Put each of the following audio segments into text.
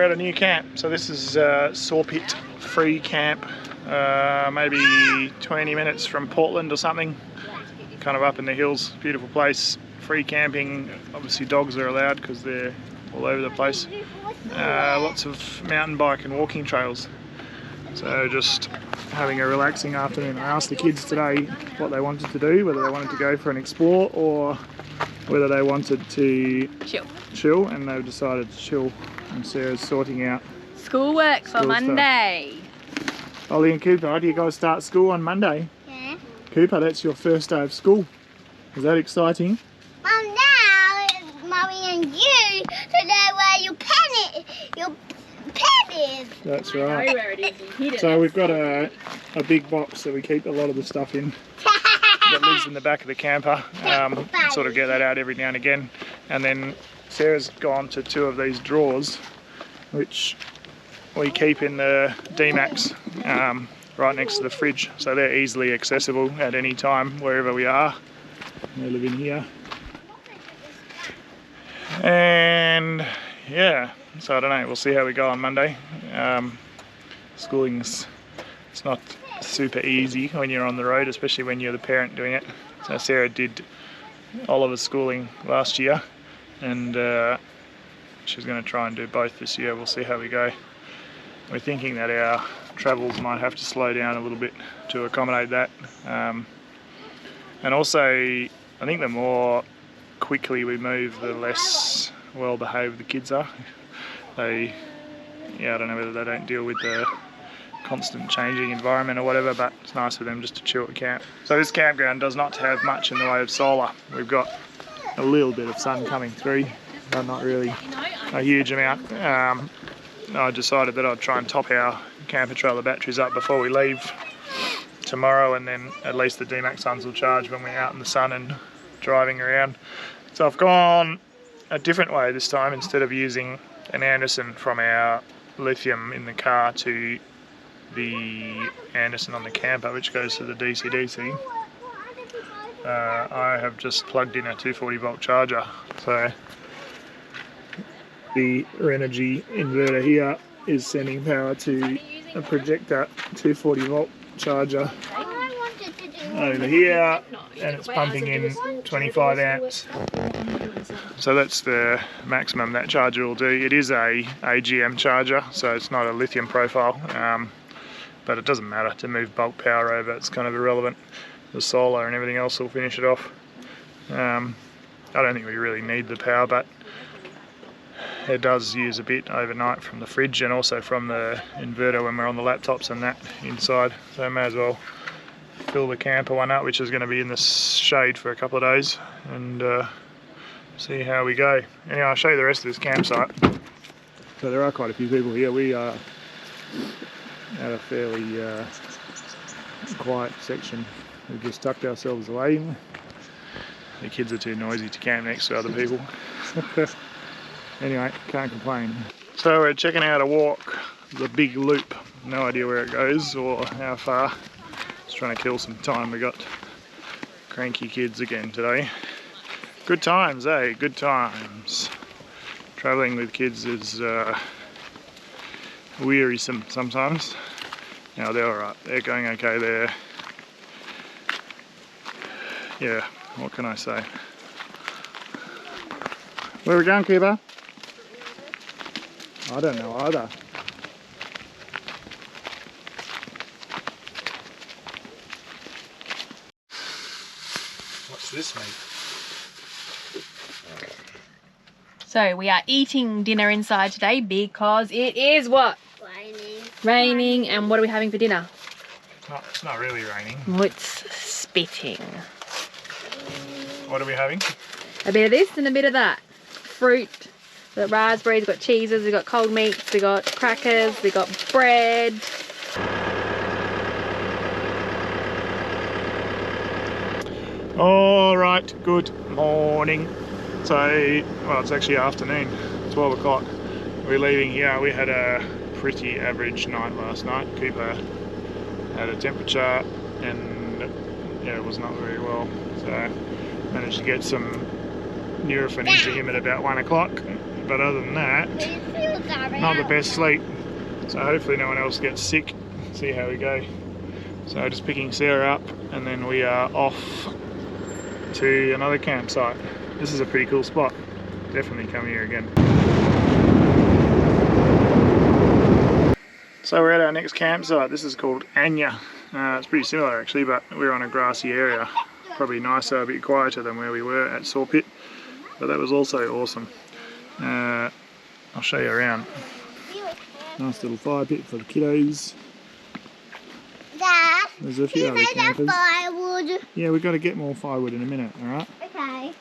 we're at a new camp. So this is Sawpit free camp, maybe 20 minutes from Portland or something, kind of up in the hills. Beautiful place, free camping. Obviously dogs are allowed because they're all over the place. Lots of mountain bike and walking trails. So just having a relaxing afternoon. I asked the kids today what they wanted to do, whether they wanted to go for an explore or whether they wanted to chill, and they've decided to chill, and Sarah's sorting out schoolwork for Monday. Ollie and Cooper, do you guys start school on Monday? Yeah. Cooper, that's your first day of school. Is that exciting? Mum, now it's Mummy and you to know where your pen is. That's I know right. where it is. You hid it. So we've got a big box that we keep a lot of the stuff in that lives in the back of the camper. Sort of get that out every now and again. And then Sarah's gone to 2 of these drawers which we keep in the D-Max right next to the fridge, so they're easily accessible at any time wherever we are. They live in here. And yeah, so I don't know, we'll see how we go on Monday. Schooling's, it's not super easy when you're on the road, especially when you're the parent doing it. So Sarah did Oliver's schooling last year, and she's going to try and do both this year. We'll see how we go. We're thinking that our travels might have to slow down a little bit to accommodate that. And also, I think the more quickly we move, the less well behaved the kids are. I don't know whether they don't deal with the constant changing environment or whatever, but it's nice for them just to chill at camp. So this campground does not have much in the way of solar. We've got a little bit of sun coming through, but not really a huge amount. I decided that I'd try and top our camper trailer batteries up before we leave tomorrow, and then at least the D-Max ones will charge when we're out in the sun and driving around. So I've gone a different way this time. Instead of using an Anderson from our lithium in the car to the Anderson on the camper, which goes to the DC-DC, I have just plugged in a 240 volt charger. So the Renogy inverter here is sending power to a projector 240 volt charger over here, and it's pumping in 25 amps. So that's the maximum that charger will do. It is a AGM charger, so it's not a lithium profile, but it doesn't matter to move bulk power over. It's kind of irrelevant. The solar and everything else will finish it off. I don't think we really need the power, but it does use a bit overnight from the fridge and also from the inverter when we're on the laptops and that inside. So I may as well fill the camper one up, which is going to be in the shade for a couple of days, and see how we go. Anyway, I'll show you the rest of this campsite. So there are quite a few people here. We are at a fairly quiet section. We've just tucked ourselves away. The kids are too noisy to camp next to other people. Anyway, can't complain. So we're checking out a walk, the big loop. No idea where it goes or how far. Just trying to kill some time. We got cranky kids again today. Good times, eh? Good times. Travelling with kids is wearisome sometimes. Now they're alright. They're going okay there. Yeah, what can I say? Where are we going, Cooper? I don't know either. What's this meat? So we are eating dinner inside today because it is what? Raining. And what are we having for dinner? It's not really raining. Oh, it's spitting. What are we having? A bit of this and a bit of that. Fruit. We've got raspberries, we've got cheeses, we've got cold meats, we've got crackers, we've got bread. Alright, good morning. So, well, it's actually afternoon, 12 o'clock. We're leaving here. We had a pretty average night last night. Cooper had a temperature and yeah, it was not very well. So, managed to get some Nurofen into him at about 1 o'clock. But other than that, not the best sleep. So hopefully no one else gets sick. See how we go. So just picking Sarah up and then we are off to another campsite. This is a pretty cool spot. Definitely come here again. So we're at our next campsite. This is called Anya. It's pretty similar actually, but we're on a grassy area. Probably nicer, a bit quieter than where we were at Sawpit. But that was also awesome. I'll show you around. Nice little fire pit for the kiddos. Dad, There's a few other campers. firewood. Yeah, we've got to get more firewood in a minute, alright? Okay.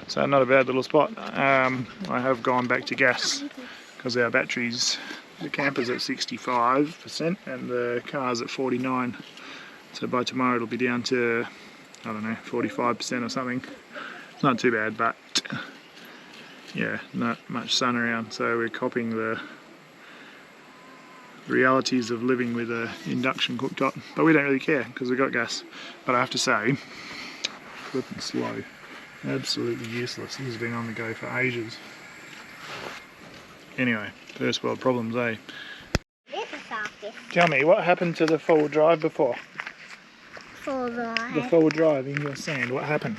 So not a bad little spot. I have gone back to gas because our batteries, the camper's at 65% and the car's at 49%. So by tomorrow it'll be down to, I don't know, 45% or something. It's not too bad, but yeah, not much sun around, so we're copying the realities of living with an induction cooktop. But we don't really care because we've got gas. But I have to say, flipping slow. Absolutely useless. This has been on the go for ages. Anyway, first world problems, eh? This is Sawpit. Tell me, what happened to the four-wheel drive before? The four-wheel drive in your sand, what happened?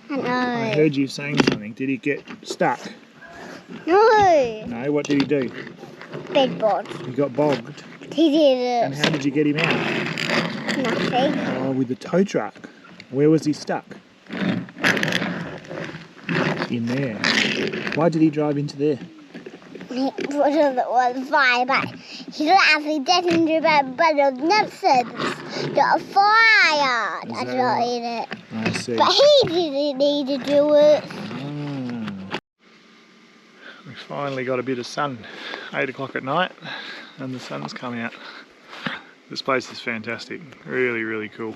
I heard you saying something. Did he get stuck? No. No, what did he do? Bedboard. He got bogged. He did And how did you get him out? nothing. Oh, with the tow truck. Where was he stuck? In there. Why did he drive into there? He put it on fire, but he didn't actually get into it, but the nurses got a fire. Is That's that not right? in it. I see. But he didn't need to do it. We finally got a bit of sun. 8 o'clock at night and the sun's come out. This place is fantastic. Really, really cool.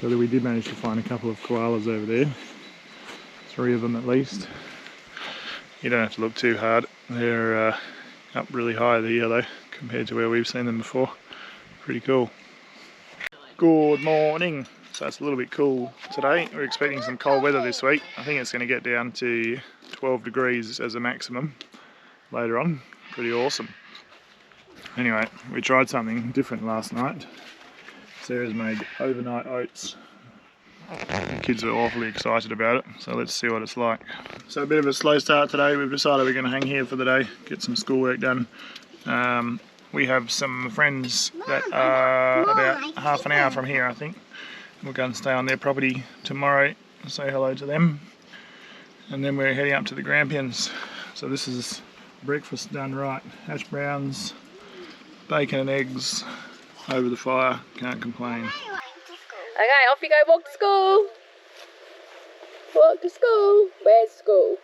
So we did manage to find a couple of koalas over there. 3 of them at least. You don't have to look too hard. They're up really high here though, compared to where we've seen them before. Pretty cool. Good morning. So it's a little bit cool today. We're expecting some cold weather this week. I think it's going to get down to 12 degrees as a maximum later on. Pretty awesome. Anyway, we tried something different last night. Sarah's made overnight oats. The kids are awfully excited about it, so let's see what it's like. So a bit of a slow start today. We've decided we're going to hang here for the day, get some schoolwork done. We have some friends that are about half an hour from here, I think. We're going to stay on their property tomorrow and say hello to them. And then we're heading up to the Grampians. So this is breakfast done right. Hash browns, bacon and eggs over the fire. Can't complain. Okay, off you go, walk to school. Walk to school. Where's school?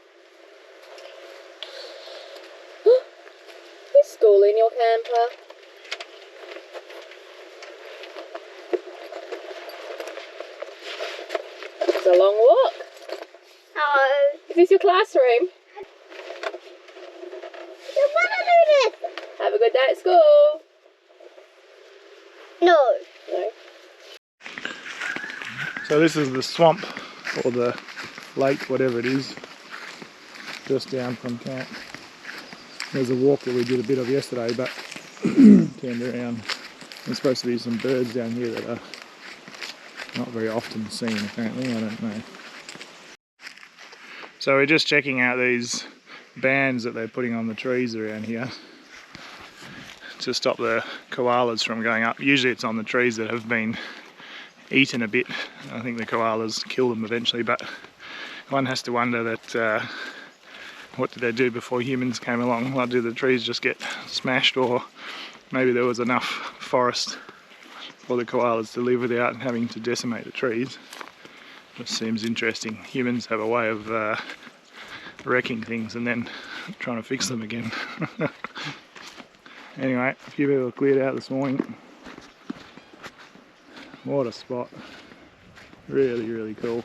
There's school in your camper. It's a long walk. Oh. Is this your classroom? You want to do this? Have a good day at school. No. No. So this is the swamp, or the lake, whatever it is, just down from camp. There's a walk that we did a bit of yesterday, but turned around. There's supposed to be some birds down here that are not very often seen, apparently. I don't know. So we're just checking out these bands that they're putting on the trees around here to stop the koalas from going up. Usually it's on the trees that have been eaten a bit. I think the koalas kill them eventually, but one has to wonder that what did they do before humans came along? Like, did the trees just get smashed, or maybe there was enough forest for the koalas to live without having to decimate the trees? Which seems interesting. Humans have a way of wrecking things and then trying to fix them again. Anyway, a few people cleared out this morning. What a spot. Really, really cool.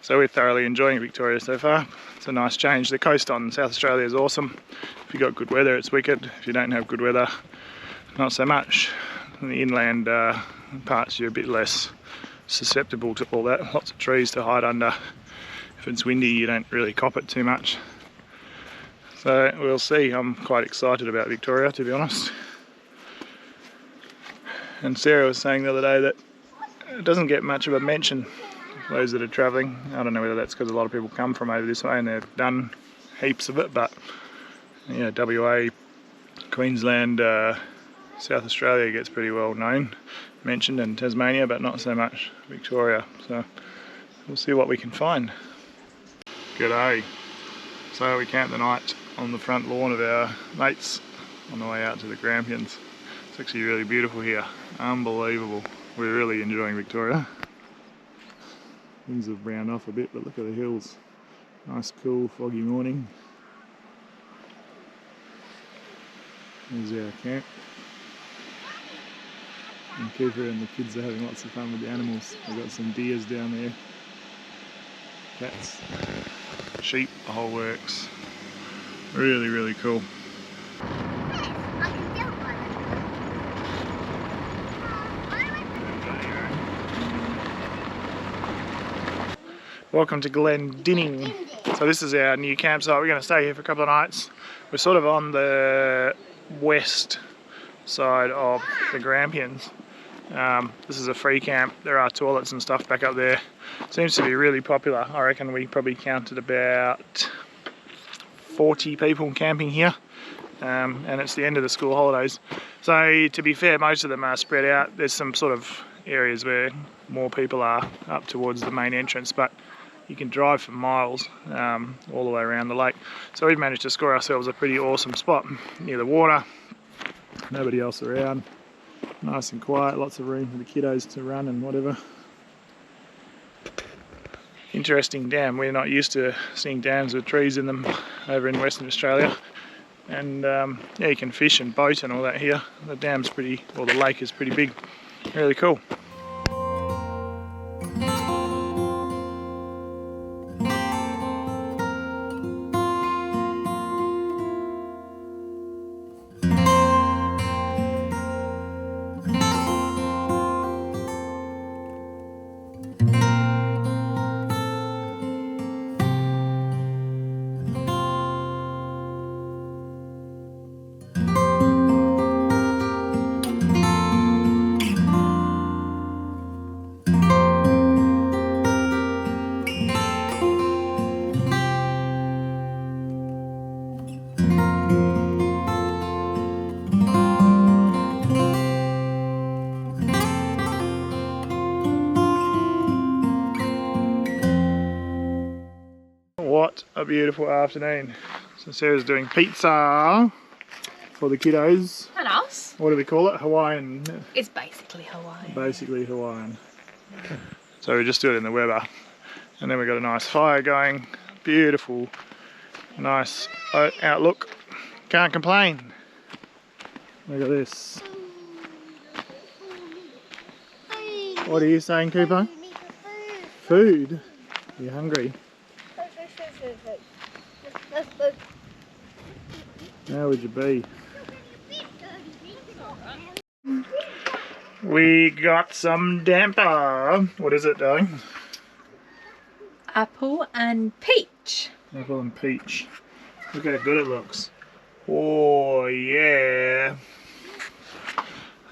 So we're thoroughly enjoying Victoria so far. It's a nice change. The coast on South Australia is awesome. If you've got good weather, it's wicked. If you don't have good weather, not so much. In the inland parts, you're a bit less susceptible to all that. Lots of trees to hide under. if it's windy you don't really cop it too much. So we'll see. I'm quite excited about Victoria, to be honest. And Sarah was saying the other day that it doesn't get much of a mention, those that are travelling. I don't know whether that's because a lot of people come from over this way and they've done heaps of it, but yeah, WA, Queensland, South Australia gets pretty well known, mentioned, and Tasmania, but not so much Victoria. So we'll see what we can find. G'day. So we camped the night on the front lawn of our mates on the way out to the Grampians. It's actually really beautiful here, unbelievable. We're really enjoying Victoria. Things have browned off a bit, but look at the hills. Nice, cool, foggy morning. There's our camp. And Cooper and the kids are having lots of fun with the animals. We've got some deers down there, cats, sheep, the whole works. Really, really cool. Welcome to Glendinning. So this is our new campsite. We're going to stay here for a couple of nights. We're sort of on the west side of the Grampians. This is a free camp. There are toilets and stuff back up there. Seems to be really popular. I reckon we probably counted about 40 people camping here. And it's the end of the school holidays. So to be fair, most of them are spread out. There's some sort of areas where more people are up towards the main entrance, but you can drive for miles all the way around the lake. So we've managed to score ourselves a pretty awesome spot near the water. Nobody else around. Nice and quiet, lots of room for the kiddos to run and whatever. Interesting dam. We're not used to seeing dams with trees in them over in Western Australia. And yeah, you can fish and boat and all that here. The dam's pretty, or the lake is pretty big. Really cool. What a beautiful afternoon. So Sarah's doing pizza for the kiddos. And us. What do we call it? Hawaiian. It's basically Hawaiian. Basically Hawaiian. So we just do it in the Weber. And then we've got a nice fire going. Beautiful, nice outlook. Can't complain. Look at this. What are you saying, Cooper? Food? Are you hungry? How would you be? We got some damper. What is it, darling? Apple and peach. Apple and peach. Look how good it looks. Oh yeah.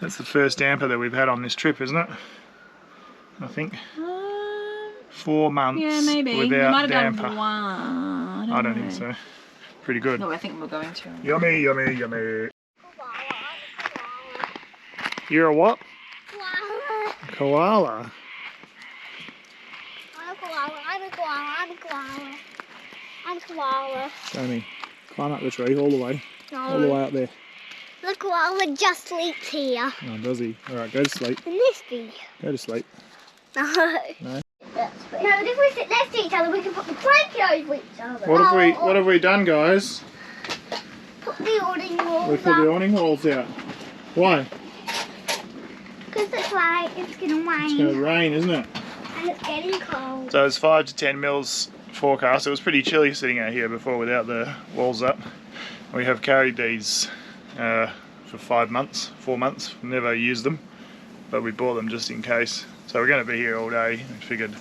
That's the first damper that we've had on this trip, isn't it? I think. 4 months. Yeah, maybe. Without might have damper. Done one. I don't think so. Pretty good. No, I think we're going to. Yummy, yummy, yummy. You're a what? Koala. I'm a koala. I'm a koala. I'm a koala. I'm a koala. Jamie, climb up the tree all the way. No. All the way up there. The koala just sleeps here. Oh, does he? Alright, go to sleep. In this bee. Go to sleep. No. No? No, but if we sit next to each other, we can put the blanket over each other. What have we done, guys? Put the awning walls We put the awning walls out. Why? Because it's like it's going to rain. It's going to rain, isn't it? And it's getting cold. So it's 5 to 10 mils forecast. It was pretty chilly sitting out here before without the walls up. We have carried these for 4 months. Never used them, but we bought them just in case. So we're going to be here all day. We figured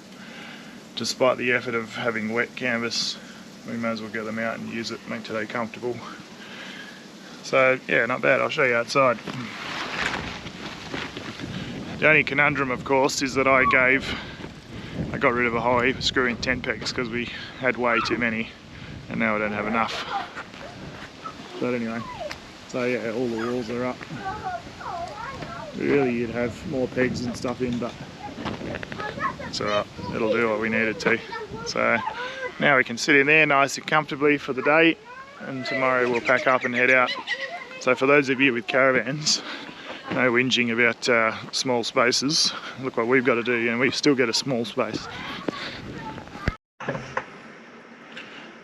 despite the effort of having wet canvas, we may as well get them out and use it, make today comfortable. So yeah, not bad. I'll show you outside. The only conundrum, of course, is that I got rid of a whole heap of screw-in tent pegs because we had way too many, and now I don't have enough. But anyway, so yeah, all the walls are up. Really, you'd have more pegs and stuff in, but it's alright. It'll do what we need it to. So now we can sit in there nice and comfortably for the day, and tomorrow we'll pack up and head out. So for those of you with caravans, no whinging about small spaces. Look what we've got to do, and we still get a small space.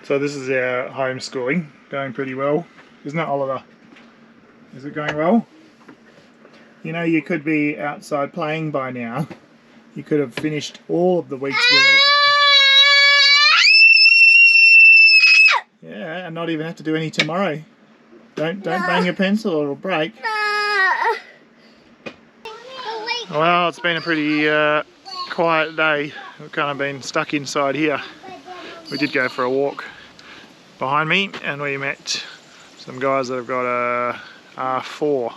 So this is our homeschooling, going pretty well. Isn't it, Oliver? Is it going well? You know, you could be outside playing by now. You could have finished all of the week's work. Yeah, and not even have to do any tomorrow. Don't bang your pencil or it'll break. Well, it's been a pretty quiet day. We've kind of been stuck inside here. We did go for a walk behind me, and we met some guys that have got a R4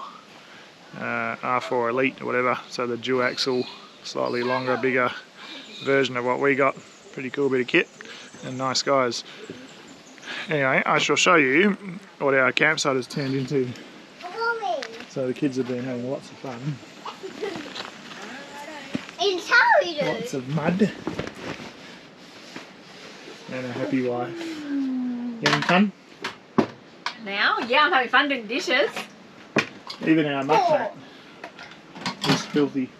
Elite or whatever, so the dual axle, slightly longer, bigger version of what we got. Pretty cool bit of kit, and nice guys. Anyway, I shall show you what our campsite has turned into. So the kids have been having lots of fun. Lots of mud. And a happy wife. You having fun? Now? Yeah, I'm having fun doing dishes. Even our muck mat is filthy.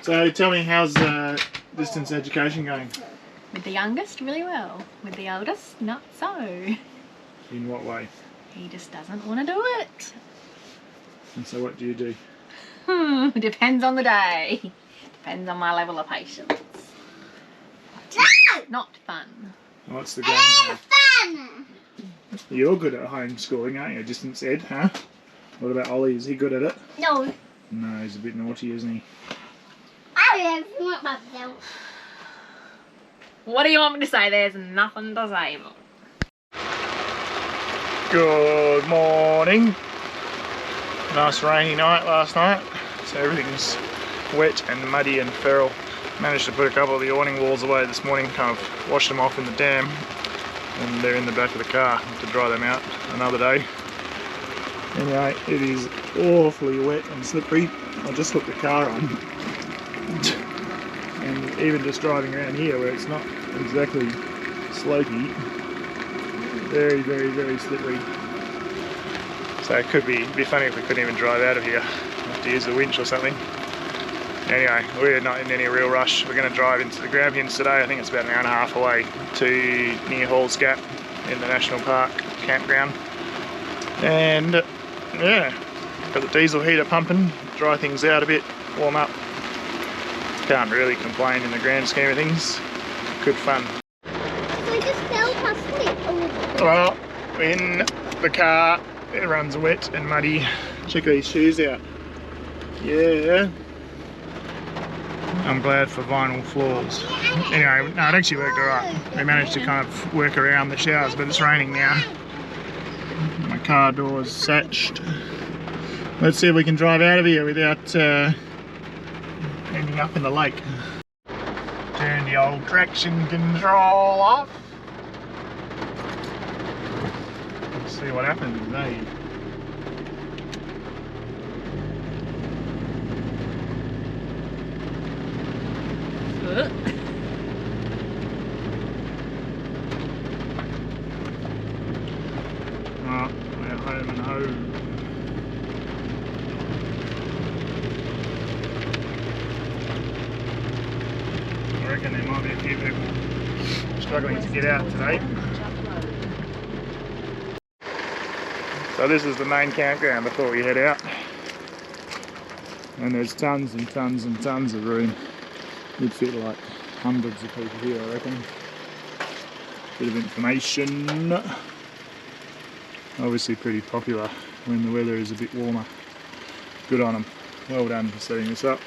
So tell me, how's distance education going? With the youngest, really well. With the eldest, not so. In what way? He just doesn't want to do it. And so what do you do? Depends on the day. Depends on my level of patience. Not fun. What's the game? Fun! You're good at homeschooling, aren't you? Distance ed, huh? What about Ollie? Is he good at it? No. No, he's a bit naughty, isn't he? I don't want myself. What do you want me to say? There's nothing to say. Good morning. Nice rainy night last night, so everything's wet and muddy and feral. Managed to put a couple of the awning walls away this morning, kind of washed them off in the dam, and they're in the back of the car to dry them out another day. Anyway, it is awfully wet and slippery. I just hooked the car on, and even just driving around here where it's not exactly slopey, very, very, very slippery. So it could be funny if we couldn't even drive out of here. Have to use the winch or something. Anyway, we're not in any real rush. We're going to drive into the Grampians today. I think it's about an hour and a half away to near Halls Gap in the National Park campground. And yeah, got the diesel heater pumping, dry things out a bit, warm up. Can't really complain in the grand scheme of things. Good fun. So just fell past it. Well, in the car, it runs wet and muddy. Check these shoes out. Yeah. I'm glad for vinyl floors. Anyway, no, it actually worked alright. We managed to kind of work around the showers, but it's raining now. My car door's satched. Let's see if we can drive out of here without ending up in the lake. Turn the old traction control off. Let's see what happens, eh? Oh, we're home and home. I reckon there might be a few people struggling to get out today. So this is the main campground before we head out. And there's tons and tons and tons of room. You'd fit like hundreds of people here, I reckon. Bit of information. Obviously pretty popular when the weather is a bit warmer. Good on them. Well done for setting this up.